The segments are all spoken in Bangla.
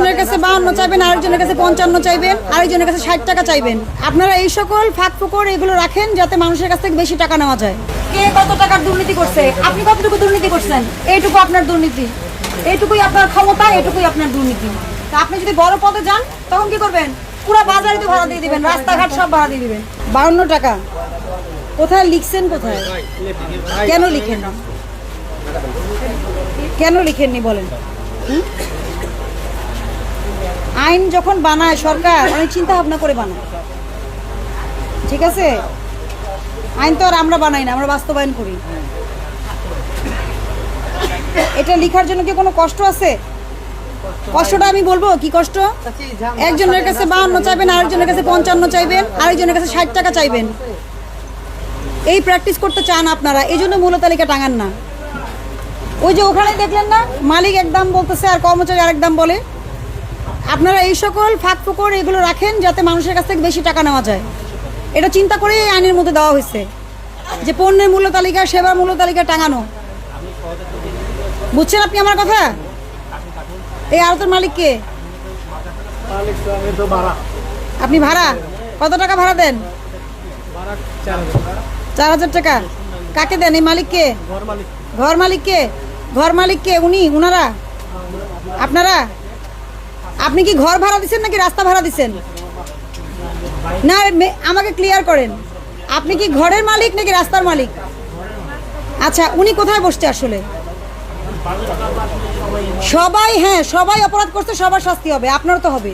আরেকজনের কাছে 52 চাইবেন, আরেকজনের কাছে 55 চাইবেন, আরেকজনের কাছে 60 টাকা চাইবেন। আপনারা এই সকল ফাঁক ফোকর এগুলো রাখেন যাতে মানুষের কাছ থেকে বেশি টাকা নেওয়া যায়। কে কত টাকার দুর্নীতি করছে, আপনি কতটুকু দুর্নীতি করছেন, এইটুকু আপনার দুর্নীতি, এইটুকুই আপনার ক্ষমতা, এইটুকুই আপনার দুর্নীতি। তা আপনি যদি বড় পদে যান তখন কি করবেন? পুরো বাজারে তো ভাড়া দিয়ে দিবেন, রাস্তাঘাট সব ভাড়া দিয়ে দিবেন। 52 টাকা কোথায় লিখছেন? কোথায়? কেন লিখেন না? কেন লিখেননি বলেন? আইন যখন বানায় সরকার অনেক চিন্তা ভাবনা করে বানায়, ঠিক আছে? আইন তো আর আমরা বানাই না, আমরা বাস্তবায়ন করি। এটা লেখার জন্য কি কোনো কষ্ট আছে? কষ্টটা আমি বলবো কি কষ্ট। একজনের কাছে 52 চাইবেন, আরেকজনের কাছে 55 চাইবেন, আরেকজনের কাছে 60 টাকা চাইবেন। এই প্র্যাকটিস করতে চান আপনারা, এই জন্য মূল্য তালিকা টাঙান না। ওই যে ওখানে দেখলেন না, মালিক এক দাম বলতেছে আর কর্মচারী আরেক দাম বলে। আপনারা এই সকল ফাঁক ফোকর এগুলো রাখেন যাতে মানুষের কাছ থেকে বেশি টাকা নেওয়া যায়। এটা চিন্তা করে এই আইনের মধ্যে দেওয়া হয়েছে যে পণ্যের মূল্য তালিকা, সেবার মূল্য তালিকা টাঙানো। বুঝছেন আপনি আমার কথা? এই আড়তের মালিক কে? আপনি ভাড়া কত টাকা ভাড়া দেন? 4000 টাকা। কাকে দেন? এই মালিক কে? ঘর মালিক কে? ঘর মালিক কে? উনারা? আপনারা? আপনি কি ঘর ভাড়া দিচ্ছেন নাকি রাস্তা ভাড়া দিচ্ছেন? না, আমাকে ক্লিয়ার করেন, আপনি কি ঘরের মালিক নাকি রাস্তার মালিক? আচ্ছা, উনি কোথায় বসছে আসলে? সবাই, হ্যাঁ সবাই অপরাধ করছে, সবার শাস্তি হবে, আপনারও তো হবে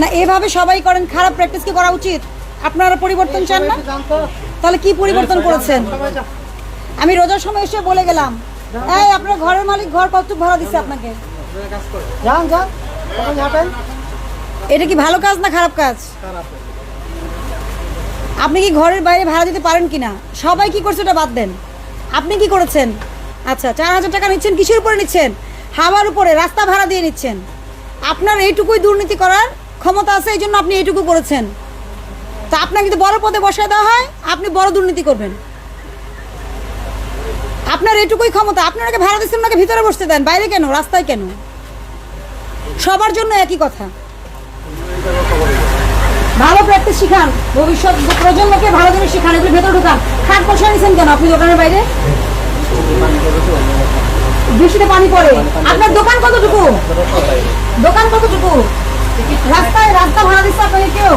না। এভাবে সবাই করেন, খারাপ প্র্যাকটিস কি করা উচিত? আপনারা পরিবর্তন চান না? তাহলে কি পরিবর্তন করেছেন? আমি রোজার সময় এসে বলে গেলাম, এই আপনার ঘরের মালিক ঘর কতটুকু ভাড়া দিচ্ছে আপনাকে? এটা কি ভালো কাজ না খারাপ কাজ? আপনি কি ঘরের বাইরে ভাড়া দিতে পারেন কিনা? সবাই কি করছে ওটা বাদ দেন, আপনি কি করেছেন? আচ্ছা, 4000 টাকা নিচ্ছেন, কিসের উপরে নিচ্ছেন? হাওয়ার উপরে, রাস্তা ভাড়া দিয়ে নিচ্ছেন। আপনার এইটুকুই দুর্নীতি করার ক্ষমতা আছে, এই জন্য আপনি এইটুকু করেছেন। তা আপনাকে যদি বড় পদে বসায় দেওয়া হয়, আপনি বড় দুর্নীতি করবেন। আপনার এইটুকুই ক্ষমতা। আপনাকে ভাড়া দিচ্ছেন, ওনাকে ভিতরে বসতে দেন, বাইরে কেন, রাস্তায় কেন? সবার জন্য একই কথা। ভালো প্র্যাকটিস শিখান, ভবিষ্যৎ প্রজন্মকে ভালো জিনিস শিখান, এগুলো ভেতরে ঢুকান। খাট বসায় নিচ্ছেন কেন আপনি দোকানের বাইরে? বৃষ্টিতে পানি পড়ে। আপনার দোকান কতটুকু? দোকান কতটুকু? রাস্তায় রাস্তা ভাড়া দিচ্ছে আপনাকে কেউ?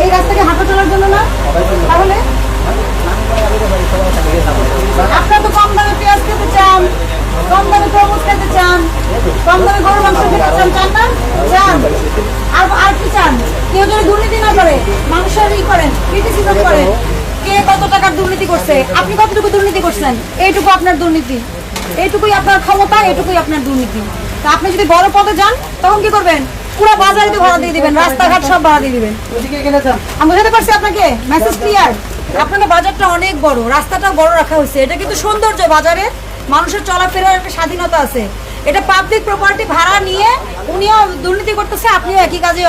এই রাস্তাকে হাঁটা চলার জন্য না? তাহলে আপনার তো কম দামে পেঁয়াজ খেতে চান, কম দামে তরমুজ খেতে চান, কম দামে গরুর মাংস খেতে চান, চান না? চান। আর কি চান? কেউ যদি দুর্নীতি না করে, মানুষের করেন, ক্রিটিসিজম করেন, কে কত টাকার দুর্নীতি করছে, আপনি কতটুকু দুর্নীতি করছেন, এইটুকু আপনার দুর্নীতি, এইটুকুই আপনার ক্ষমতা, এইটুকুই আপনার দুর্নীতি। তা আপনি যদি বড় পদে যান তখন কি করবেন? পুরো বাজারে তো ভাড়া দিয়ে দিবেন, রাস্তাঘাট সব ভাড়া দিয়ে দিবেন। আমি বুঝাতে পারছি আপনাকে? Message clear? আপনাদের বাজারটা অনেক বড়, রাস্তাটাও বড় রাখা হয়েছে, এটা কিন্তু সৌন্দর্য। বাজারে মানুষের চলাফেরার একটা স্বাধীনতা আছে। এটা পাবলিক প্রপার্টি ভাড়া নিয়ে উনিও দুর্নীতি করতেছে, আপনিও একই কাজে